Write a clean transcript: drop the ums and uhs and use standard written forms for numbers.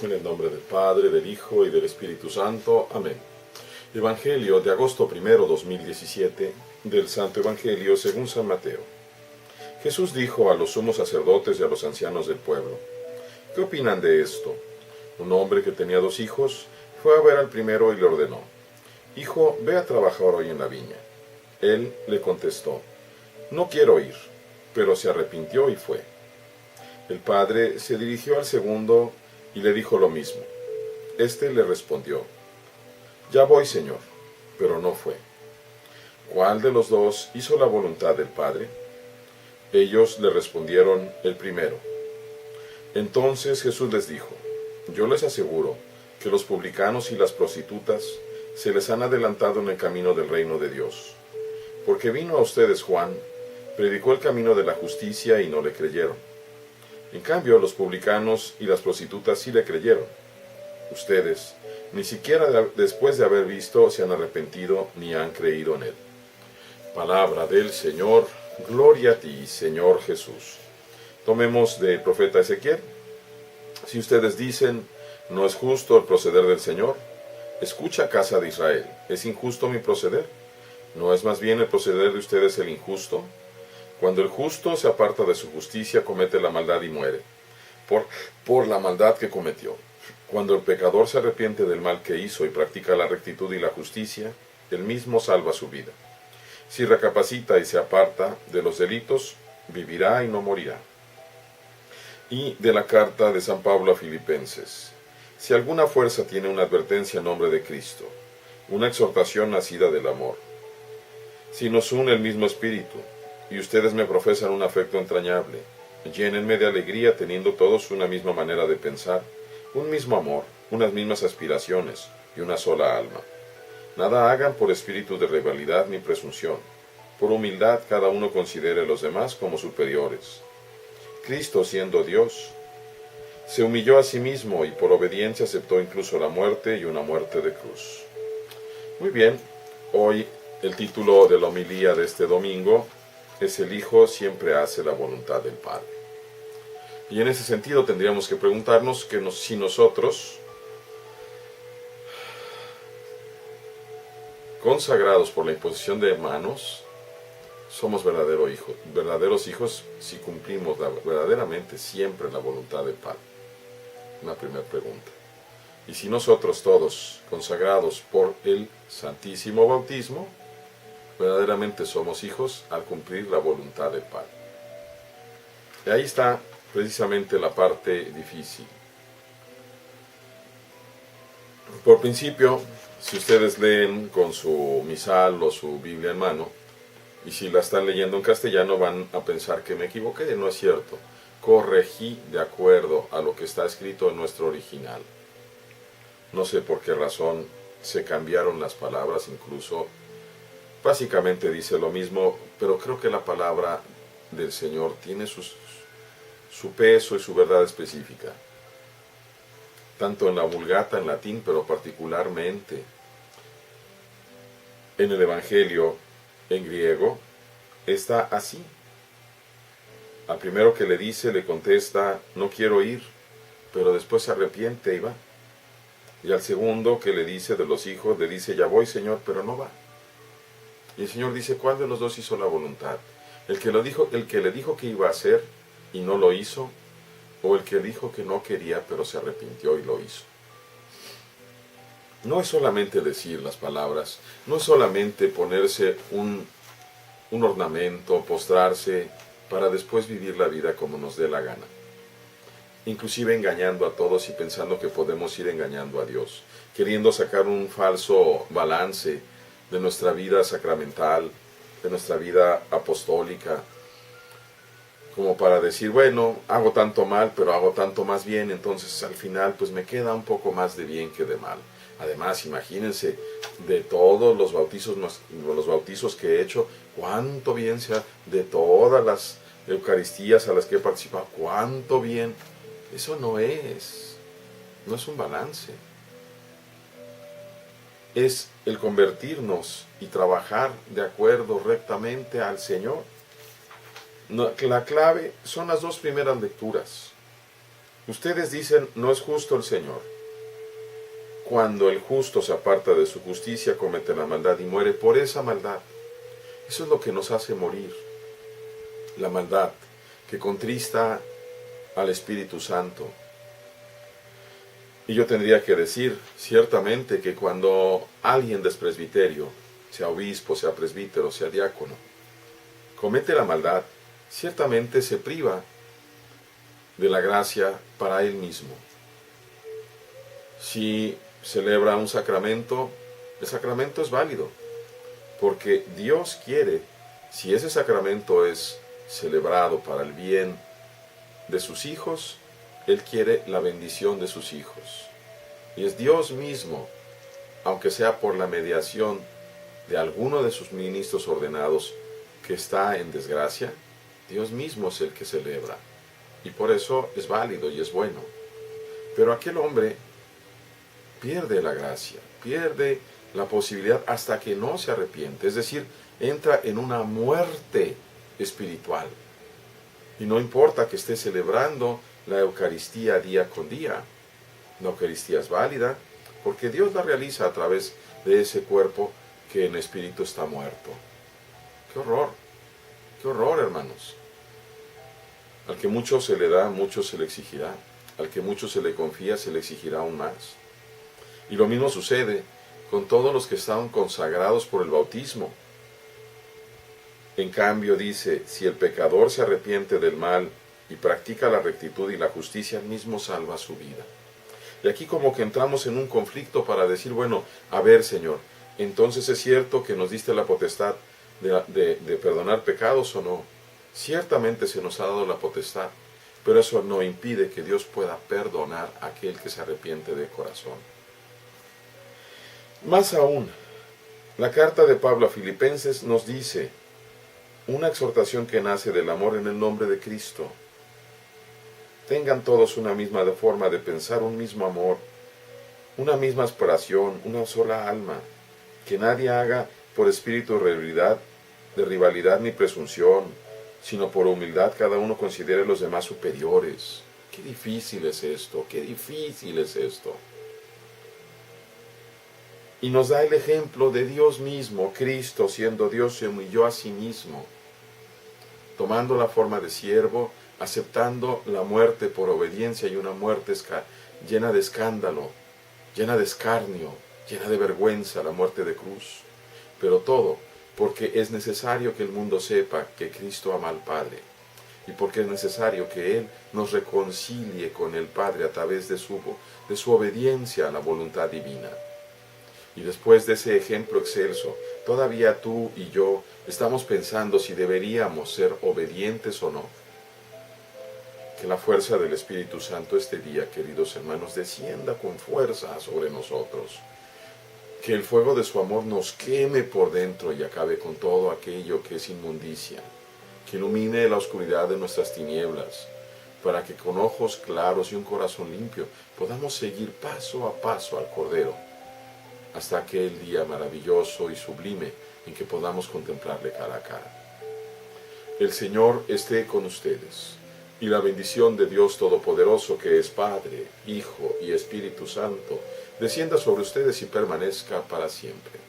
En el nombre del Padre, del Hijo y del Espíritu Santo. Amén. Evangelio de agosto 1, 2017, del Santo Evangelio según San Mateo. Jesús dijo a los sumos sacerdotes y a los ancianos del pueblo: ¿Qué opinan de esto? Un hombre que tenía 2 hijos fue a ver al primero y le ordenó: Hijo, ve a trabajar hoy en la viña. Él le contestó: No quiero ir, pero se arrepintió y fue. El padre se dirigió al segundo y le dijo lo mismo. Este le respondió: Ya voy, Señor, pero no fue. ¿Cuál de los dos hizo la voluntad del Padre? Ellos le respondieron: el primero. Entonces Jesús les dijo: Yo les aseguro que los publicanos y las prostitutas se les han adelantado en el camino del reino de Dios. Porque vino a ustedes Juan, predicó el camino de la justicia y no le creyeron. En cambio, los publicanos y las prostitutas sí le creyeron. Ustedes, ni siquiera después de haber visto, se han arrepentido ni han creído en él. Palabra del Señor. Gloria a ti, Señor Jesús. Tomemos del profeta Ezequiel. Si ustedes dicen: no es justo el proceder del Señor, escucha, casa de Israel, ¿es injusto mi proceder? ¿No es más bien el proceder de ustedes el injusto? Cuando el justo se aparta de su justicia, comete la maldad y muere, por la maldad que cometió. Cuando el pecador se arrepiente del mal que hizo y practica la rectitud y la justicia, él mismo salva su vida. Si recapacita y se aparta de los delitos, vivirá y no morirá. Y de la carta de San Pablo a Filipenses: Si alguna fuerza tiene una advertencia en nombre de Cristo, una exhortación nacida del amor. Si nos une el mismo espíritu, y ustedes me profesan un afecto entrañable, llénenme de alegría teniendo todos una misma manera de pensar, un mismo amor, unas mismas aspiraciones y una sola alma. Nada hagan por espíritu de rivalidad ni presunción. Por humildad cada uno considere a los demás como superiores. Cristo, siendo Dios, se humilló a sí mismo y por obediencia aceptó incluso la muerte y una muerte de cruz. Muy bien, hoy el título de la homilía de este domingo es: El Hijo siempre hace la voluntad del Padre. Y en ese sentido tendríamos que preguntarnos si nosotros, consagrados por la imposición de manos, somos verdaderos hijos si cumplimos verdaderamente siempre la voluntad del Padre. Una primera pregunta. Y si nosotros todos, consagrados por el Santísimo Bautismo, verdaderamente somos hijos al cumplir la voluntad del Padre. Y ahí está precisamente la parte difícil. Por principio, si ustedes leen con su misal o su Biblia en mano, y si la están leyendo en castellano, van a pensar que me equivoqué. No es cierto. Corregí de acuerdo a lo que está escrito en nuestro original. No sé por qué razón se cambiaron las palabras, incluso básicamente dice lo mismo, pero creo que la palabra del Señor tiene su peso y su verdad específica. Tanto en la Vulgata, en latín, pero particularmente en el Evangelio en griego, está así. Al primero que le dice, le contesta: no quiero ir, pero después se arrepiente y va. Y al segundo que le dice de los hijos, le dice: ya voy, Señor, pero no va. Y el Señor dice: ¿cuál de los dos hizo la voluntad? ¿El que le dijo que iba a hacer y no lo hizo? ¿O el que dijo que no quería pero se arrepintió y lo hizo? No es solamente decir las palabras, no es solamente ponerse un ornamento, postrarse, para después vivir la vida como nos dé la gana. Inclusive engañando a todos y pensando que podemos ir engañando a Dios, queriendo sacar un falso balance de nuestra vida sacramental, de nuestra vida apostólica, como para decir: bueno, hago tanto mal, pero hago tanto más bien, entonces al final pues me queda un poco más de bien que de mal. Además, imagínense, de todos los bautizos que he hecho, cuánto bien sea, de todas las Eucaristías a las que he participado, cuánto bien. Eso no es un balance. Es el convertirnos y trabajar de acuerdo rectamente al Señor. La clave son las 2 primeras lecturas. Ustedes dicen, no es justo el Señor. Cuando el justo se aparta de su justicia, comete la maldad y muere por esa maldad. Eso es lo que nos hace morir. La maldad que contrista al Espíritu Santo. Y yo tendría que decir, ciertamente, que cuando alguien del presbiterio, sea obispo, sea presbítero, sea diácono, comete la maldad, ciertamente se priva de la gracia para él mismo. Si celebra un sacramento, el sacramento es válido, porque Dios quiere, si ese sacramento es celebrado para el bien de sus hijos, Él quiere la bendición de sus hijos. Y es Dios mismo, aunque sea por la mediación de alguno de sus ministros ordenados que está en desgracia, Dios mismo es el que celebra. Y por eso es válido y es bueno. Pero aquel hombre pierde la gracia, pierde la posibilidad hasta que no se arrepiente. Es decir, entra en una muerte espiritual. Y no importa que esté celebrando la Eucaristía día con día. La Eucaristía es válida porque Dios la realiza a través de ese cuerpo que en espíritu está muerto. ¡Qué horror, hermanos! Al que mucho se le da, mucho se le exigirá. Al que mucho se le confía, se le exigirá aún más. Y lo mismo sucede con todos los que están consagrados por el bautismo. En cambio dice, si el pecador se arrepiente del mal y practica la rectitud y la justicia, él mismo salva su vida. Y aquí como que entramos en un conflicto para decir, bueno, a ver, Señor, entonces es cierto que nos diste la potestad de perdonar pecados o no. Ciertamente se nos ha dado la potestad, pero eso no impide que Dios pueda perdonar a aquel que se arrepiente de corazón. Más aún, la carta de Pablo a Filipenses nos dice una exhortación que nace del amor en el nombre de Cristo. Tengan todos una misma forma de pensar, un mismo amor, una misma aspiración, una sola alma. Que nadie haga por espíritu de rivalidad ni presunción, sino por humildad cada uno considere a los demás superiores. Qué difícil es esto, qué difícil es esto. Y nos da el ejemplo de Dios mismo. Cristo, siendo Dios, se humilló a sí mismo, tomando la forma de siervo, aceptando la muerte por obediencia, y una muerte llena de escándalo, llena de escarnio, llena de vergüenza, la muerte de cruz. Pero todo porque es necesario que el mundo sepa que Cristo ama al Padre, y porque es necesario que Él nos reconcilie con el Padre a través de su obediencia a la voluntad divina. Y después de ese ejemplo excelso, todavía tú y yo estamos pensando si deberíamos ser obedientes o no. Que la fuerza del Espíritu Santo este día, queridos hermanos, descienda con fuerza sobre nosotros. Que el fuego de su amor nos queme por dentro y acabe con todo aquello que es inmundicia. Que ilumine la oscuridad de nuestras tinieblas, para que con ojos claros y un corazón limpio podamos seguir paso a paso al Cordero, hasta aquel día maravilloso y sublime en que podamos contemplarle cara a cara. El Señor esté con ustedes, y la bendición de Dios Todopoderoso, que es Padre, Hijo y Espíritu Santo, descienda sobre ustedes y permanezca para siempre.